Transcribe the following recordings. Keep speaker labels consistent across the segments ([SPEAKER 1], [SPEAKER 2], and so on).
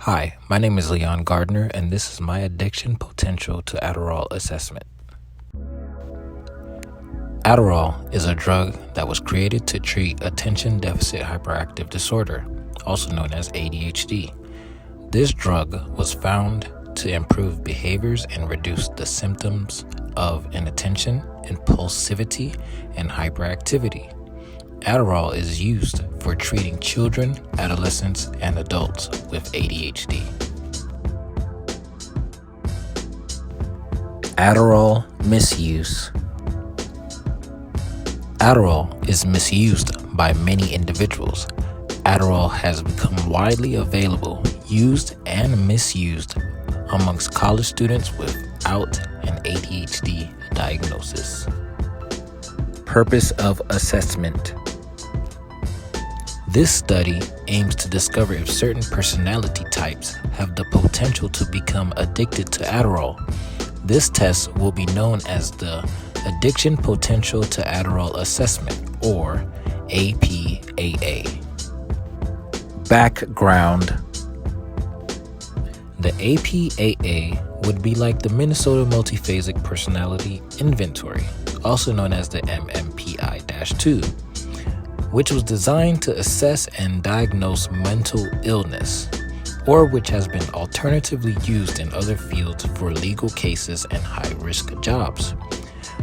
[SPEAKER 1] Hi, my name is Leon Gardner, and this is my addiction potential to Adderall assessment. Adderall is a drug that was created to treat attention deficit hyperactive disorder, also known as ADHD. This drug was found to improve behaviors and reduce the symptoms of inattention, impulsivity, and hyperactivity. Adderall is used for treating children, adolescents, and adults with ADHD. Adderall misuse. Adderall is misused by many individuals. Adderall has become widely available, used, and misused amongst college students without an ADHD diagnosis. Purpose of assessment. This study aims to discover if certain personality types have the potential to become addicted to Adderall. This test will be known as the Addiction Potential to Adderall Assessment, or APAA. Background. The APAA would be like the Minnesota Multiphasic Personality Inventory, also known as the MMPI-2, which was designed to assess and diagnose mental illness, or which has been alternatively used in other fields for legal cases and high-risk jobs.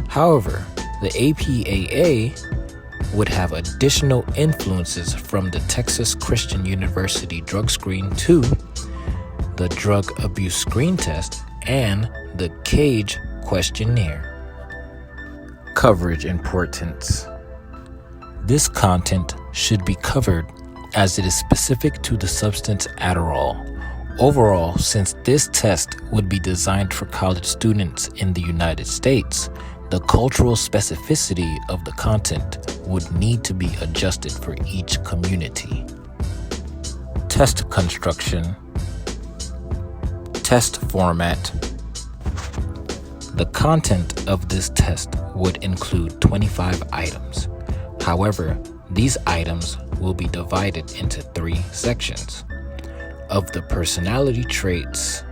[SPEAKER 1] However, the APAA would have additional influences from the Texas Christian University Drug Screen 2, the Drug Abuse Screen Test, and the CAGE questionnaire. Coverage importance. This content should be covered as it is specific to the substance Adderall. Overall, since this test would be designed for college students in the United States, the cultural specificity of the content would need to be adjusted for each community. Test construction. Test format. The content of this test would include 25 items. However, these items will be divided into 3 sections. Of the personality traits,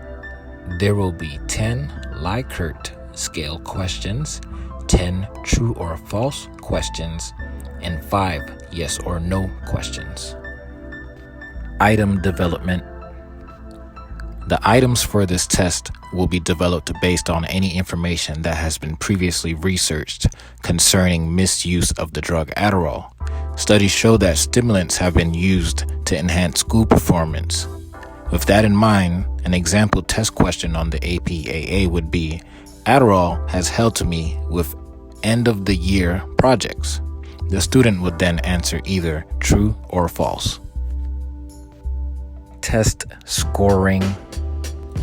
[SPEAKER 1] there will be 10 Likert scale questions, 10 true or false questions, and 5 yes or no questions. Item development. The items for this test will be developed based on any information that has been previously researched concerning misuse of the drug Adderall. Studies show that stimulants have been used to enhance school performance. With that in mind, an example test question on the APAA would be, Adderall has helped me with end-of-the-year projects. The student would then answer either true or false. Test scoring.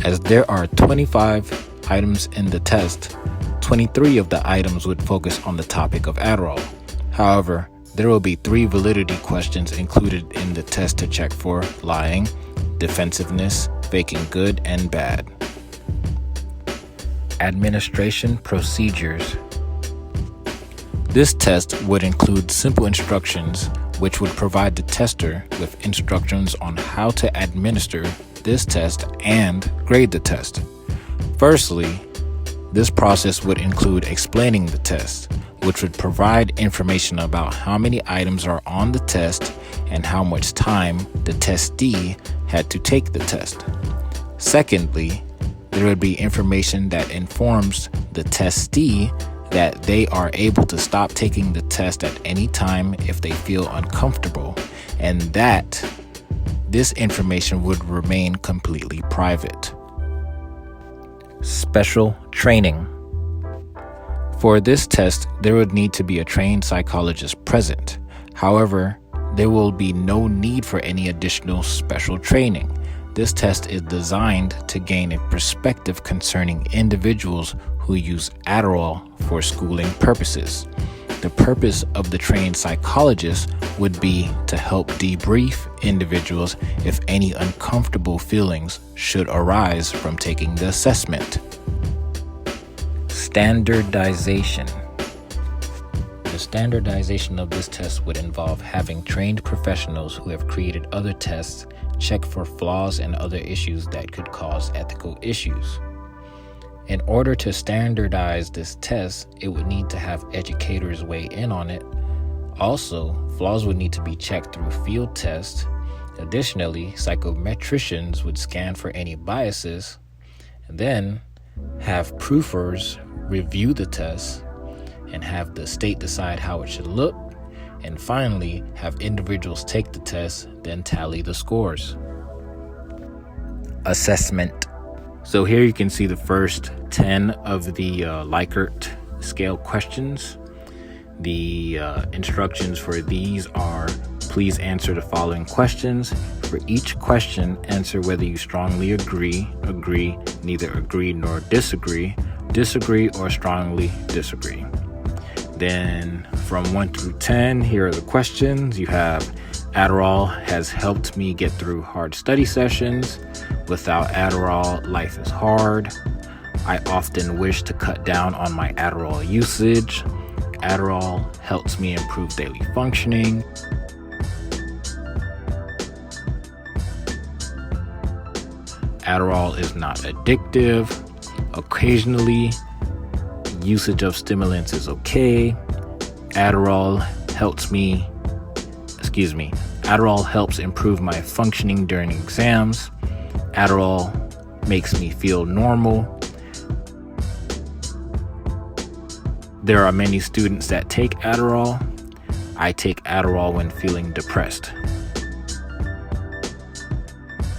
[SPEAKER 1] As there are 25 items in the test, 23 of the items would focus on the topic of Adderall. However, there will be 3 validity questions included in the test to check for lying, defensiveness, faking good and bad. Administration procedures. This test would include simple instructions which would provide the tester with instructions on how to administer this test and grade the test. Firstly, this process would include explaining the test, which would provide information about how many items are on the test and how much time the testee had to take the test. Secondly, there would be information that informs the testee that they are able to stop taking the test at any time if they feel uncomfortable, and that this information would remain completely private. Special training. For this test, there would need to be a trained psychologist present. However, there will be no need for any additional special training. This test is designed to gain a perspective concerning individuals who use Adderall for schooling purposes. The purpose of the trained psychologist would be to help debrief individuals if any uncomfortable feelings should arise from taking the assessment. Standardization. The standardization of this test would involve having trained professionals who have created other tests check for flaws and other issues that could cause ethical issues. In order to standardize this test, it would need to have educators weigh in on it. Also, flaws would need to be checked through field tests. Additionally, psychometricians would scan for any biases, and then have proofers review the test and have the state decide how it should look, and finally have individuals take the test, then tally the scores. Assessment. So here you can see the first 10 of the Likert scale questions. The instructions for these are: please answer the following questions. For each question, answer whether you strongly agree, neither agree nor disagree, or strongly disagree. Then from 1 through 10, here are the questions. You have: Adderall has helped me get through hard study sessions. Without Adderall, life is hard. I often wish to cut down on my Adderall usage. Adderall helps me improve daily functioning. Adderall is not addictive. Occasionally, usage of stimulants is okay. Adderall helps improve my functioning during exams. Adderall makes me feel normal. There are many students that take Adderall. I take Adderall when feeling depressed.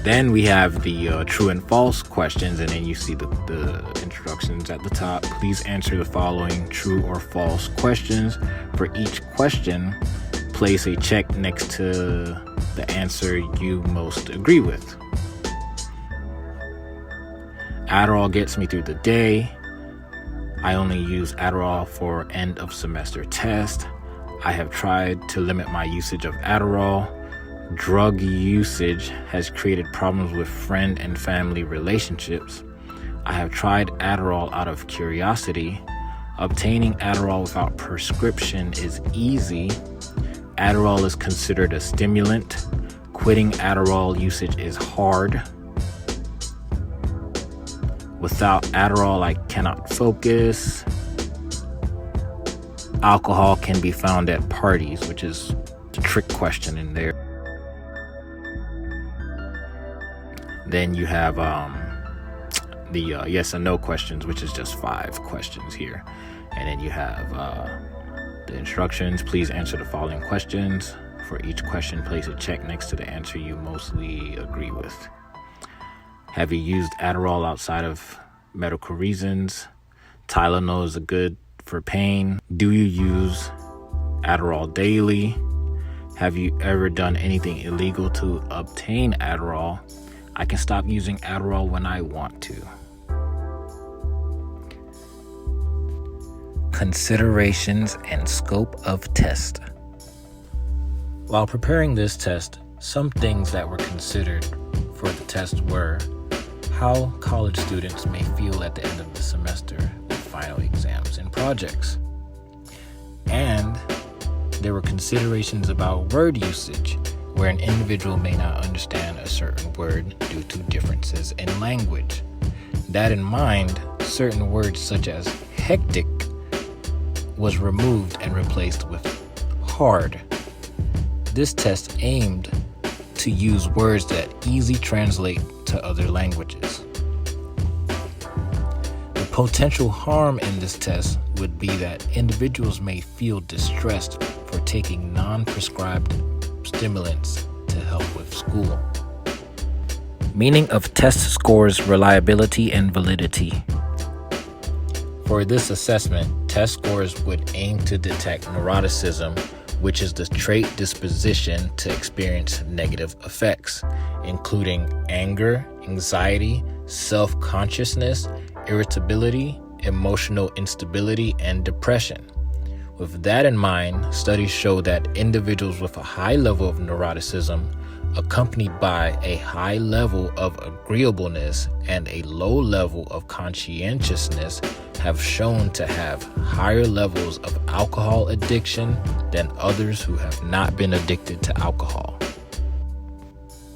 [SPEAKER 1] Then we have the true and false questions, and then you see the instructions at the top. Please answer the following true or false questions. For each question, place a check next to the answer you most agree with. Adderall gets me through the day. I only use Adderall for end of semester test. I have tried to limit my usage of Adderall. Drug usage has created problems with friend and family relationships. I have tried Adderall out of curiosity. Obtaining Adderall without prescription is easy. Adderall is considered a stimulant. Quitting Adderall usage is hard. Without Adderall, I cannot focus. Alcohol can be found at parties, which is the trick question in there. Then you have the yes and no questions, which is just 5 questions here. And then you have the instructions. Please answer the following questions. For each question, place a check next to the answer you mostly agree with. Have you used Adderall outside of medical reasons? Tylenol is good for pain. Do you use Adderall daily? Have you ever done anything illegal to obtain Adderall? I can stop using Adderall when I want to. Considerations and scope of test. While preparing this test, some things that were considered for the test were how college students may feel at the end of the semester with final exams and projects. And there were considerations about word usage, where an individual may not understand a certain word due to differences in language. That in mind, certain words such as hectic was removed and replaced with hard. This test aimed to use words that easily translate to other languages. The potential harm in this test would be that individuals may feel distressed for taking non-prescribed stimulants to help with school. Meaning of test scores, reliability and validity. For this assessment, test scores would aim to detect neuroticism, which is the trait disposition to experience negative effects, including anger, anxiety, self-consciousness, irritability, emotional instability, and depression. With that in mind, studies show that individuals with a high level of neuroticism, accompanied by a high level of agreeableness and a low level of conscientiousness, have shown to have higher levels of alcohol addiction than others who have not been addicted to alcohol.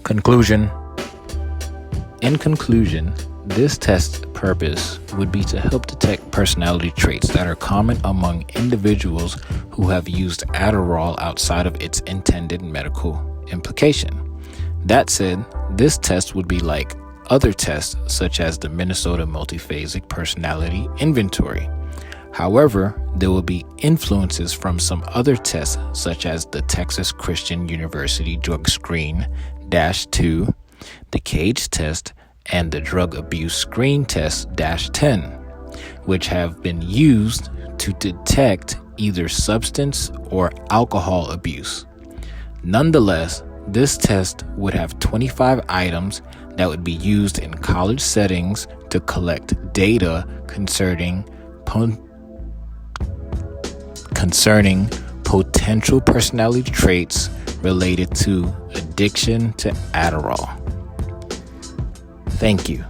[SPEAKER 1] Conclusion. In conclusion, this test's purpose would be to help detect personality traits that are common among individuals who have used Adderall outside of its intended medical implication. That said, this test would be like other tests such as the Minnesota Multiphasic Personality Inventory. However, there will be influences from some other tests such as the Texas Christian University Drug Screen -2, the CAGE test, and the Drug Abuse Screen Test -10, which have been used to detect either substance or alcohol abuse. Nonetheless, this test would have 25 items that would be used in college settings to collect data concerning potential personality traits related to addiction to Adderall. Thank you.